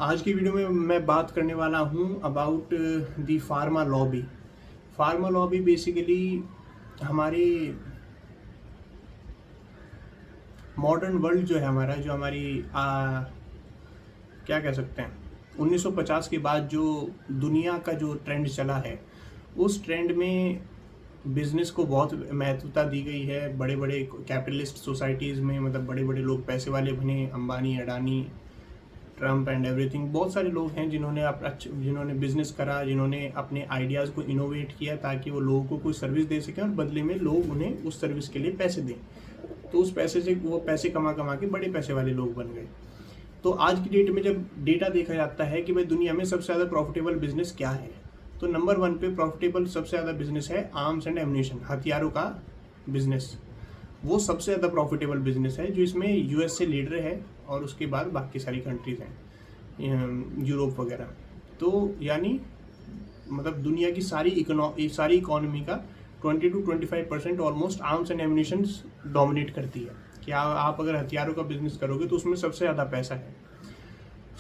आज की वीडियो में मैं बात करने वाला हूँ about the pharma lobby. Pharma lobby basically हमारी मॉडर्न वर्ल्ड जो है हमारा जो हमारी क्या कह सकते हैं 1950 के बाद जो दुनिया का जो ट्रेंड चला है उस ट्रेंड में बिजनेस को बहुत महत्वता दी गई है। बड़े बड़े कैपिटलिस्ट सोसाइटीज़ में मतलब बड़े बड़े लोग पैसे वाले बने, Ambani, Adani, Trump and everything. बहुत सारे लोग हैं जिन्होंने बिजनेस करा, जिन्होंने अपने आइडियाज़ को इनोवेट किया ताकि वो लोगों को कोई सर्विस दे सकें और बदले में लोग उन्हें उस सर्विस के लिए पैसे दें। तो उस पैसे से वो पैसे कमा कमा के बड़े पैसे वाले लोग बन गए। तो आज की डेट में जब डेटा देखा जाता है कि भाई दुनिया में सबसे ज़्यादा प्रॉफिटेबल बिजनेस क्या है, तो नंबर 1 पे प्रॉफिटेबल सबसे ज़्यादा बिजनेस है आर्म्स एंड एम्यूनिशन, हथियारों का बिजनेस। वो सबसे ज़्यादा प्रॉफिटेबल बिजनेस है, जो इसमें यूएस से लीडर है और उसके बाद बाकी सारी कंट्रीज़ हैं, यूरोप वगैरह। तो यानी मतलब दुनिया की सारी इकोनॉमी का 20 to 25% almost arms and ammunition dominate करती है। कि आप अगर हथियारों का बिजनेस करोगे तो उसमें सबसे ज़्यादा पैसा है।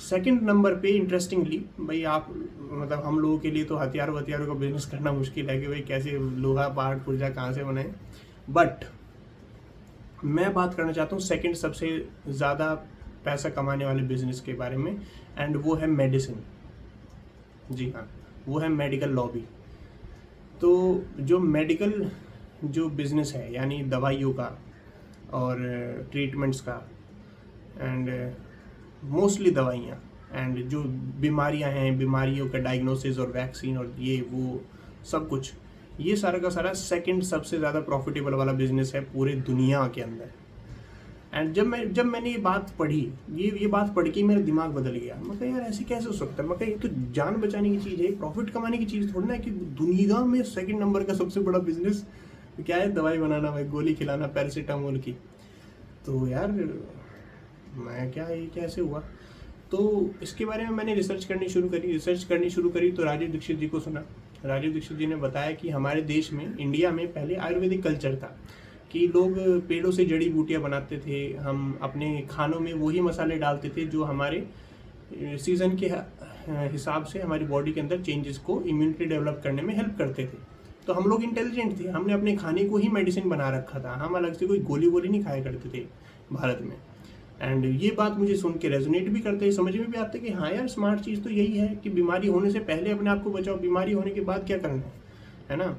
सेकंड नंबर पे इंटरेस्टिंगली भाई आप मतलब हम लोगों के लिए तो हथियारों का बिजनेस करना मुश्किल है कि भाई कैसे लोहा पहाड़ पुर्जा कहाँ से बनाए। बट मैं बात करना चाहता हूँ सेकंड सबसे ज़्यादा पैसा कमाने वाले बिजनेस के बारे में, एंड वो है मेडिसिन। जी हाँ, वो है मेडिकल लॉबी। तो जो मेडिकल जो बिजनेस है यानी दवाइयों का और ट्रीटमेंट्स का एंड मोस्टली दवाइयाँ एंड जो बीमारियाँ हैं, बीमारियों का डायग्नोसिस और वैक्सीन और ये वो सब कुछ, ये सारा का सारा सेकंड सबसे ज़्यादा प्रॉफिटेबल वाला बिजनेस है पूरे दुनिया के अंदर। एंड जब मैंने ये बात पढ़ी, ये बात पढ़ के मेरा दिमाग बदल गया। मैं कहा यार ऐसे कैसे हो सकता है। मैं कहा ये तो जान बचाने की चीज़ है, प्रॉफिट कमाने की चीज़ थोड़ी ना कि दुनिया में सेकंड नंबर का सबसे बड़ा बिजनेस क्या है, दवाई बनाना, भाई गोली खिलाना पैरासीटामोल की। तो यार मैं क्या ये कैसे हुआ। तो इसके बारे में मैंने रिसर्च करनी शुरू करी तो राजीव दीक्षित जी को सुना। राजीव दीक्षित जी ने बताया कि हमारे देश में, इंडिया में पहले आयुर्वेदिक कल्चर था कि लोग पेड़ों से जड़ी बूटियां बनाते थे। हम अपने खानों में वही मसाले डालते थे जो हमारे सीज़न के हिसाब से हमारी बॉडी के अंदर चेंजेस को, इम्यूनिटी डेवलप करने में हेल्प करते थे। तो हम लोग इंटेलिजेंट थे, हमने अपने खाने को ही मेडिसिन बना रखा था। हम अलग से कोई गोली वोली नहीं खाया करते थे भारत में। एंड ये बात मुझे सुन के रेजोनेट भी करते हैं, समझ में भी आता है कि हाँ यार स्मार्ट चीज़ तो यही है कि बीमारी होने से पहले अपने आप को बचाओ, बीमारी होने के बाद क्या करना है ना।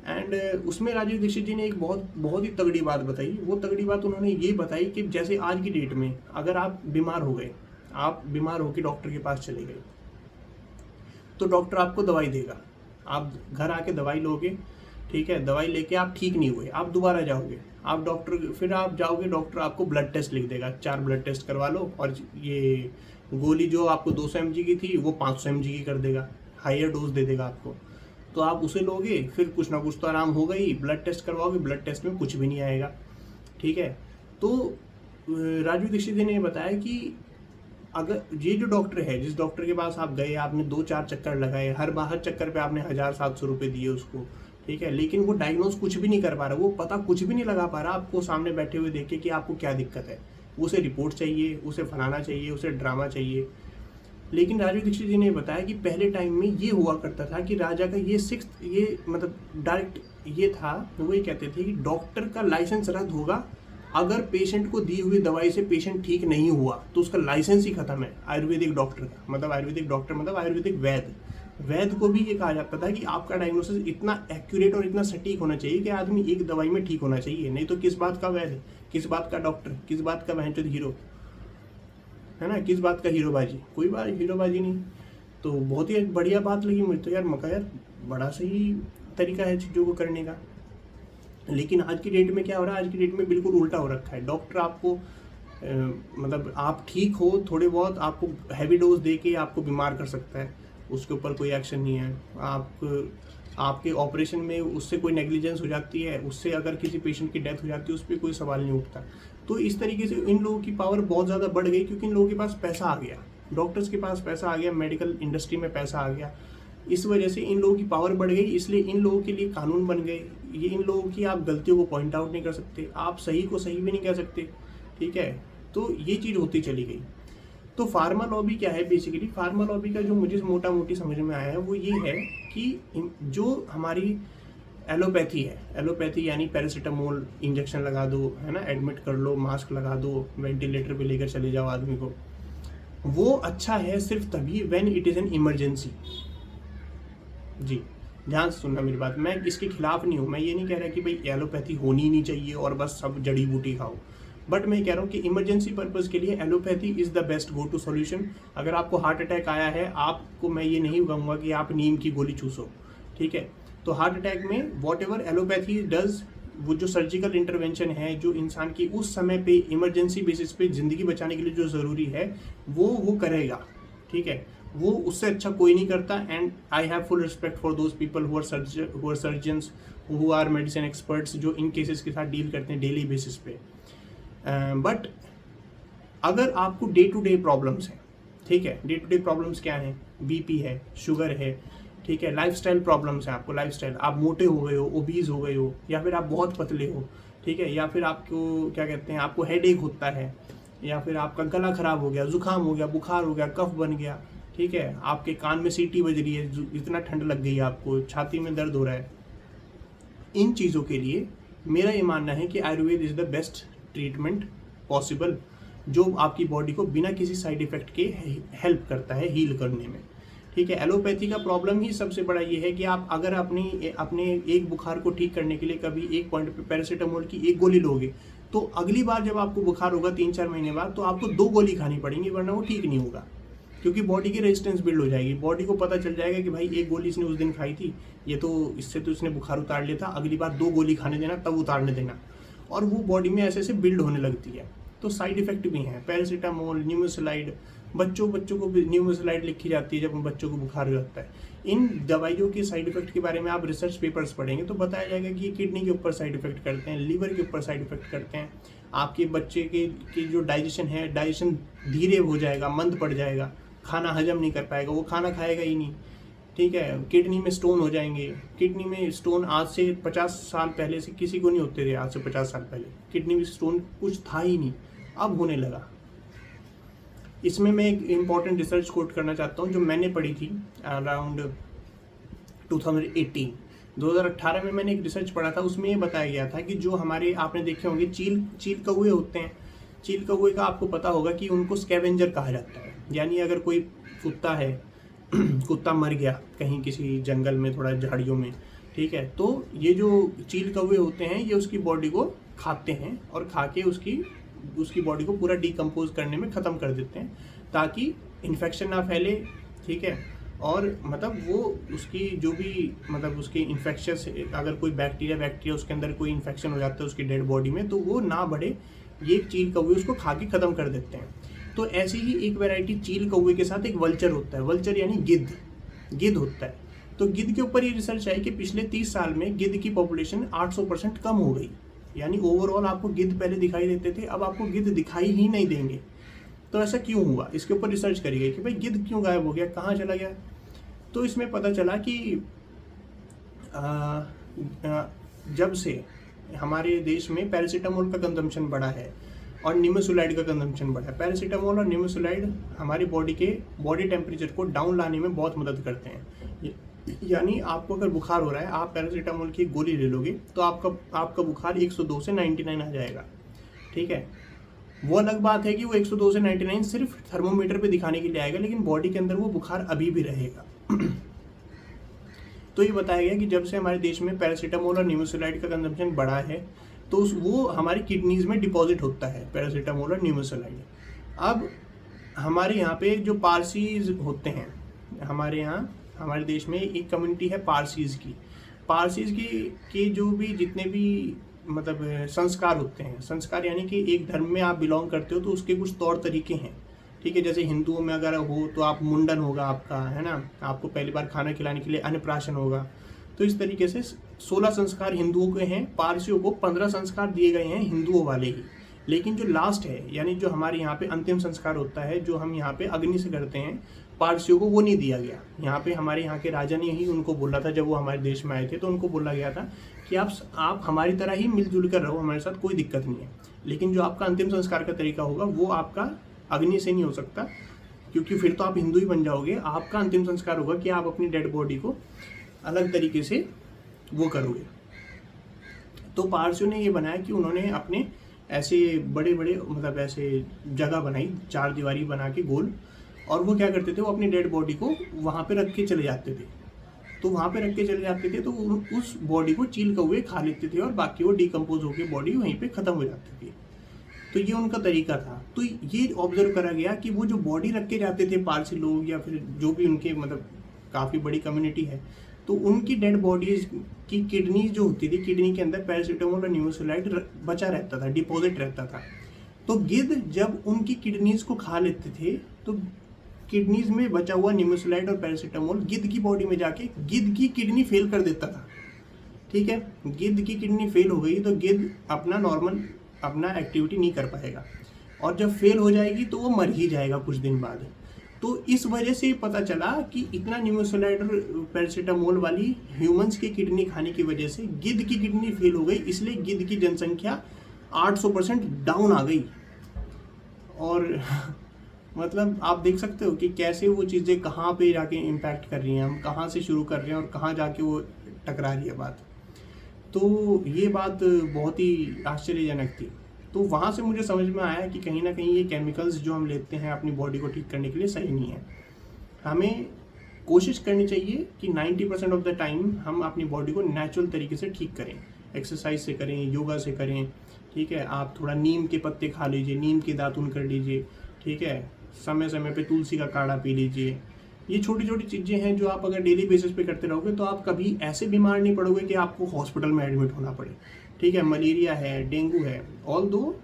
एंड उसमें राजीव दीक्षित जी ने एक बहुत ही तगड़ी बात बताई। वो तगड़ी बात उन्होंने ये बताई कि जैसे आज की डेट में अगर आप बीमार हो गए, आप बीमार होकर डॉक्टर के पास चले गए, तो डॉक्टर आपको दवाई देगा, आप घर आके दवाई लोगे, ठीक है। दवाई लेके आप ठीक नहीं हुए, आप दोबारा जाओगे, आप डॉक्टर आपको ब्लड टेस्ट लिख देगा, 4 ब्लड टेस्ट करवा लो, और ये गोली जो आपको 200 mg की थी वो 500 mg की कर देगा, हायर डोज दे देगा आपको। तो आप उसे लोगे, फिर कुछ ना कुछ तो आराम होगा ही। ब्लड टेस्ट करवाओगे, ब्लड टेस्ट में कुछ भी नहीं आएगा, ठीक है। तो राजीव दीक्षित जी ने बताया कि अगर ये जो डॉक्टर है, जिस डॉक्टर के पास आप गए, आपने 2-4 चक्कर लगाए, हर चक्कर पे आपने 1000-700 रुपये दिए उसको, ठीक है, लेकिन वो डायग्नोज कुछ भी नहीं कर पा रहा, वो पता कुछ भी नहीं लगा पा रहा आपको सामने बैठे हुए देख के कि आपको क्या दिक्कत है। उसे रिपोर्ट चाहिए, उसे फलाना चाहिए, उसे ड्रामा चाहिए। लेकिन राजीव दीक्षित जी ने बताया कि पहले टाइम में ये हुआ करता था कि राजा का ये मतलब डायरेक्ट ये था, वो ये कहते थे कि डॉक्टर का लाइसेंस रद्द होगा अगर पेशेंट को दी हुई दवाई से पेशेंट ठीक नहीं हुआ तो उसका लाइसेंस ही खत्म है। आयुर्वेदिक डॉक्टर का मतलब आयुर्वेदिक वैद्य को भी ये कहा जाता था कि आपका डायग्नोसिस इतना एक्यूरेट और इतना सटीक होना चाहिए कि आदमी एक दवाई में ठीक होना चाहिए, नहीं तो किस बात का वैद्य, किस बात का डॉक्टर, किस बात का वहंचोद हीरो, है ना, किस बात का हीरोबाजी, कोई बात हीरोबाजी नहीं। तो बहुत ही बढ़िया बात लगी मुझे तो यार, मका यार बड़ा सही तरीका है चीज़ों को करने का। लेकिन आज की डेट में क्या हो रहा है, आज की डेट में बिल्कुल उल्टा हो रखा है। डॉक्टर आपको मतलब आप ठीक हो थोड़े बहुत, आपको हैवी डोज दे के आपको बीमार कर सकता है, उसके ऊपर कोई एक्शन नहीं है। आपके ऑपरेशन में उससे कोई नेग्लिजेंस हो जाती है, उससे अगर किसी पेशेंट की डेथ हो जाती है उस पर कोई सवाल नहीं उठता। तो इस तरीके से इन लोगों की पावर बहुत ज़्यादा बढ़ गई क्योंकि इन लोगों के पास पैसा आ गया, डॉक्टर्स के पास पैसा आ गया, मेडिकल इंडस्ट्री में पैसा आ गया। इस वजह से इन लोगों की पावर बढ़ गई, इसलिए इन लोगों के लिए कानून बन गए। ये इन लोगों की आप गलतियों को पॉइंट आउट नहीं कर सकते, आप सही को सही भी नहीं कह सकते, ठीक है। तो ये चीज़ होती चली गई। तो फार्मा लॉबी क्या है बेसिकली? फार्मा लॉबी का जो मुझे मोटा मोटी समझ में आया है वो ये है कि जो हमारी एलोपैथी है, एलोपैथी यानी पैरासीटामोल इंजेक्शन लगा दो, है ना, एडमिट कर लो, मास्क लगा दो, वेंटिलेटर पे लेकर चले जाओ आदमी को, वो अच्छा है सिर्फ तभी when it is an emergency. जी, ध्यान से सुनना मेरी बात, मैं इसके खिलाफ नहीं हूँ, मैं ये नहीं कह रहा कि भाई एलोपैथी होनी ही नहीं चाहिए और बस सब जड़ी बूटी खाओ, बट मैं कह रहा हूँ कि इमरजेंसी पर्पज़ के लिए allopathy is the best go to solution. अगर आपको हार्ट अटैक आया है, आपको मैं ये नहीं कहूँगा कि आप नीम की गोली चूसो, ठीक है? तो हार्ट अटैक में वॉट एवर एलोपैथी डज, वो जो सर्जिकल इंटरवेंशन है, जो इंसान की उस समय पे इमरजेंसी बेसिस पे ज़िंदगी बचाने के लिए जो ज़रूरी है वो करेगा, ठीक है? वो उससे अच्छा कोई नहीं करता। And I have full respect for those people who are surgeons, who are medicine experts, जो इन केसेस के साथ डील करते हैं डेली बेसिस पे। बट अगर आपको डे टू डे प्रॉब्लम्स हैं, ठीक है, डे टू डे प्रॉब्लम्स क्या हैं? बीपी है, शुगर है, ठीक है, लाइफस्टाइल प्रॉब्लम्स हैं, आपको लाइफस्टाइल, आप मोटे हो गए हो, ओबीज हो गए हो, या फिर आप बहुत पतले हो, ठीक है, या फिर आपको क्या कहते हैं, आपको हेडेक होता है, या फिर आपका गला खराब हो गया, जुकाम हो गया, बुखार हो गया, कफ बन गया, ठीक है, आपके कान में सीटी बज रही है, इतना ठंड लग गई है आपको, छाती में दर्द हो रहा है, इन चीज़ों के लिए मेरा ये मानना है कि Ayurveda is the best treatment possible, जो आपकी बॉडी को बिना किसी साइड इफेक्ट के हेल्प करता है हील करने में, ठीक है। एलोपैथी का प्रॉब्लम ही सबसे बड़ा ये है कि आप अगर अपने एक बुखार को ठीक करने के लिए कभी एक पॉइंट पे पैरासीटामोल की एक गोली लोगे, तो अगली बार जब आपको बुखार होगा 3-4 महीने बाद, तो आपको 2 गोली खानी पड़ेंगी, वरना वो ठीक नहीं होगा, क्योंकि बॉडी की रेजिस्टेंस बिल्ड हो जाएगी। बॉडी को पता चल जाएगा कि भाई एक गोली इसने उस दिन खाई थी, ये तो इससे तो इसने बुखार उतार लिया था, अगली बार 2 गोली खाने देना, तब उतारने देना, और वो बॉडी में ऐसे ऐसे बिल्ड होने लगती है। तो साइड इफेक्ट भी हैं, पैरासीटामोल, न्यूमोसाइड, बच्चों को भी न्यूमोसाइड लिखी जाती है जब बच्चों को बुखार हो जाता है। इन दवाइयों के साइड इफेक्ट के बारे में आप रिसर्च पेपर्स पढ़ेंगे तो बताया जाएगा कि ये किडनी के ऊपर साइड इफेक्ट करते हैं, लीवर के ऊपर साइड इफेक्ट करते हैं, आपके बच्चे की जो डाइजेशन है, डाइजेशन धीरे हो जाएगा, मंद पड़ जाएगा, खाना हजम नहीं कर पाएगा, वो खाना खाएगा ही नहीं, ठीक है। किडनी में स्टोन हो जाएंगे। किडनी में स्टोन आज से 50 साल पहले से किसी को नहीं होते थे, आज से 50 साल पहले किडनी में स्टोन कुछ था ही नहीं, अब होने लगा। इसमें मैं एक इम्पॉर्टेंट रिसर्च कोट करना चाहता हूँ जो मैंने पढ़ी थी अराउंड 2018 में मैंने एक रिसर्च पढ़ा था, उसमें ये बताया गया था कि जो हमारे, आपने देखे होंगे चील कौवे होते हैं, चील कौवे का आपको पता होगा कि उनको स्कैवेंजर कहा जाता है, यानी अगर कोई कुत्ता है, कुत्ता मर गया कहीं किसी जंगल में, थोड़ा झाड़ियों में, ठीक है, तो ये जो चील कौवे होते हैं ये उसकी बॉडी को खाते हैं और खा के उसकी बॉडी को पूरा डिकम्पोज करने में ख़त्म कर देते हैं ताकि इन्फेक्शन ना फैले, ठीक है। और मतलब वो उसकी जो भी मतलब उसकी इन्फेक्शस, अगर कोई बैक्टीरिया उसके अंदर कोई इन्फेक्शन हो जाता है उसकी डेड बॉडी में, तो वो ना बढ़े, ये चील कौवे उसको खा के ख़त्म कर देते हैं। तो ऐसी ही एक वैरायटी चील कौवे के साथ एक वल्चर होता है, वल्चर यानी गिद्ध होता है। तो गिद्ध के ऊपर ये रिसर्च है कि पिछले 30 साल में गिद्ध की पॉपुलेशन 800% कम हो गई, यानी ओवरऑल आपको गिद्ध पहले दिखाई देते थे, अब आपको गिद्ध दिखाई ही नहीं देंगे। तो ऐसा क्यों हुआ, इसके ऊपर रिसर्च करी गई कि भाई गिद्ध क्यों गायब हो गया, कहाँ चला गया। तो इसमें पता चला कि जब से हमारे देश में पैरासीटामोल का कंजम्पशन बढ़ा है और निमेसुलाइड का कंजम्पशन बढ़ा है। पैरासीटामोल और निमेसुलाइड हमारी बॉडी टेम्परेचर को डाउन लाने में बहुत मदद करते हैं। यानी आपको अगर बुखार हो रहा है, आप पैरासीटामोल की गोली ले लोगे तो आपका बुखार 102 से 99 आ जाएगा, ठीक है। वो अलग बात है कि वो 102 से 99 सिर्फ थर्मोमीटर पे दिखाने के लिए आएगा, लेकिन बॉडी के अंदर वो बुखार अभी भी रहेगा। तो ये बताया गया कि जब से हमारे देश में पैरासीटामोल और निमेसुलाइड का कंजम्पशन बढ़ा है तो वो हमारी किडनीज में डिपॉजिट होता है, पैरासीटामोल और निमेसुलाइड। अब हमारे यहाँ पे जो पारसीज होते हैं, हमारे देश में एक कम्युनिटी है पारसीज की जो भी जितने भी मतलब संस्कार होते हैं, संस्कार यानी कि एक धर्म में आप बिलोंग करते हो तो उसके कुछ तौर तरीके हैं, ठीक है। जैसे हिंदुओं में अगर हो तो आप मुंडन होगा आपका, है ना, आपको पहली बार खाना खिलाने के लिए अन्नप्राशन होगा। तो इस तरीके से 16 संस्कार हिंदुओं के हैं, पारसियों को 15 संस्कार दिए गए हैं हिंदुओं वाले ही। लेकिन जो लास्ट है, यानी जो हमारे यहाँ पे अंतिम संस्कार होता है, जो हम यहाँ पे अग्नि से करते हैं, पारसियों को वो नहीं दिया गया। यहाँ पे हमारे यहाँ के राजा ने ही उनको बोला था, जब वो हमारे देश में आए थे तो उनको बोला गया था कि आप हमारी तरह ही मिलजुल कर रहो, हमारे साथ कोई दिक्कत नहीं है, लेकिन जो आपका अंतिम संस्कार का तरीका होगा वो आपका अग्नि से नहीं हो सकता, क्योंकि फिर तो आप हिंदू ही बन जाओगे। आपका अंतिम संस्कार होगा कि आप अपनी डेड बॉडी को अलग तरीके से वो करोगे। तो पारसियों ने ये बनाया कि उन्होंने अपने ऐसे बड़े बड़े मतलब ऐसे जगह बनाई, 4 दीवारी बना के गोल, और वो क्या करते थे, वो अपनी डेड बॉडी को वहाँ पे रख के चले जाते थे। तो वहाँ पे रख के चले जाते थे तो उस बॉडी को चील कौवे खा लेते थे और बाकी वो डिकम्पोज होकर बॉडी वहीं पे ख़त्म हो जाती थी। तो ये उनका तरीका था। तो ये ऑब्जर्व करा गया कि वो जो बॉडी रख के जाते थे पारसी लोग या फिर जो भी उनके मतलब काफ़ी बड़ी कम्युनिटी है, तो उनकी डेड बॉडीज की किडनी जो होती थी, किडनी के अंदर पैरासीटामोल और निमोसुलाइड बचा रहता था, डिपॉजिट रहता था। तो गिद्ध जब उनकी किडनीज को खा लेते थे तो किडनीज में बचा हुआ निमोसुलाइड और पैरासीटामोल गिद्ध की बॉडी में जाके गिद्ध की किडनी फेल कर देता था। ठीक है, गिद्ध की किडनी फेल हो गई तो गिद्ध अपना नॉर्मल अपना एक्टिविटी नहीं कर पाएगा, और जब फेल हो जाएगी तो वो मर ही जाएगा कुछ दिन बाद। तो इस वजह से पता चला कि इतना निमोसुलाइड और पैरासीटामोल वाली ह्यूमंस की किडनी खाने की वजह से गिद्ध की किडनी फेल हो गई, इसलिए गिद्ध की जनसंख्या 800% डाउन आ गई। और मतलब आप देख सकते हो कि कैसे वो चीज़ें कहाँ पे जाके इम्पैक्ट कर रही हैं, हम कहाँ से शुरू कर रहे हैं और कहाँ जाके वो टकरा रही है बात। तो ये बात बहुत ही आश्चर्यजनक थी। तो वहाँ से मुझे समझ में आया कि कहीं ना कहीं ये केमिकल्स जो हम लेते हैं अपनी बॉडी को ठीक करने के लिए सही नहीं है। हमें कोशिश करनी चाहिए कि 90% ऑफ द टाइम हम अपनी बॉडी को नेचुरल तरीके से ठीक करें, एक्सरसाइज से करें, योगा से करें। ठीक है, आप थोड़ा नीम के पत्ते खा लीजिए, नीम के दातुन कर लीजिए। ठीक है, समय समय पे तुलसी का काढ़ा पी लीजिए। ये छोटी छोटी चीज़ें हैं जो आप अगर डेली बेसिस पे करते रहोगे तो आप कभी ऐसे बीमार नहीं पड़ोगे कि आपको हॉस्पिटल में एडमिट होना पड़े। ठीक है, मलेरिया है, डेंगू है, ऑल दो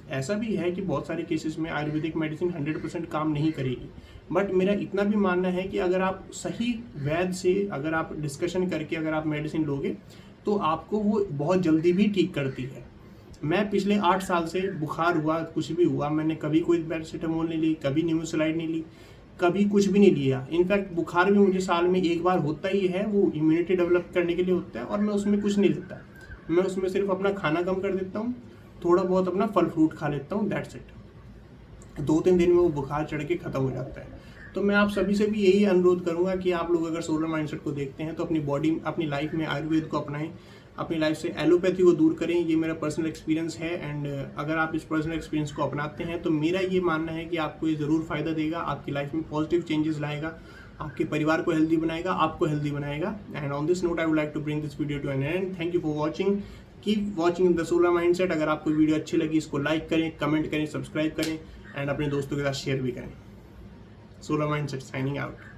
ऐसा भी है कि बहुत सारे केसेस में आयुर्वेदिक मेडिसिन 100% काम नहीं करेगी, बट मेरा इतना भी मानना है कि अगर आप सही वैद्य से अगर आप डिस्कशन करके अगर आप मेडिसिन लोगे तो आपको वो बहुत जल्दी भी ठीक करती है। मैं पिछले 8 साल से बुखार हुआ, कुछ भी हुआ, मैंने कभी कोई पैरासीटामोल नहीं ली, कभी निमोसुलाइड नहीं ली, कभी कुछ भी नहीं लिया। इनफैक्ट बुखार भी मुझे साल में एक बार होता ही है, वो इम्यूनिटी डेवलप करने के लिए होता है, और मैं उसमें कुछ नहीं लेता। मैं उसमें सिर्फ अपना खाना कम कर देता हूँ, थोड़ा बहुत अपना फल फ्रूट खा लेता हूँ, दैट्स इट। 2-3 दिन में वो बुखार चढ़ के ख़त्म हो जाता है। तो मैं आप सभी से भी यही अनुरोध करूँगा कि आप लोग अगर सोलर माइंडसेट को देखते हैं तो अपनी बॉडी अपनी लाइफ में आयुर्वेद को अपनाएं, अपनी लाइफ से एलोपैथी को दूर करें। ये मेरा पर्सनल एक्सपीरियंस है, एंड अगर आप इस पर्सनल एक्सपीरियंस को अपनाते हैं तो मेरा ये मानना है कि आपको ये ज़रूर फ़ायदा देगा, आपकी लाइफ में पॉजिटिव चेंजेस लाएगा, आपके परिवार को हेल्दी बनाएगा, आपको हेल्दी बनाएगा। And on this note I would like to bring this video to an end. Thank you for watching, keep watching the solar mindset. अगर आपको वीडियो अच्छी लगी इसको लाइक करें, कमेंट करें, सब्सक्राइब करें, एंड अपने दोस्तों के साथ शेयर भी करें। Solar mindset signing out.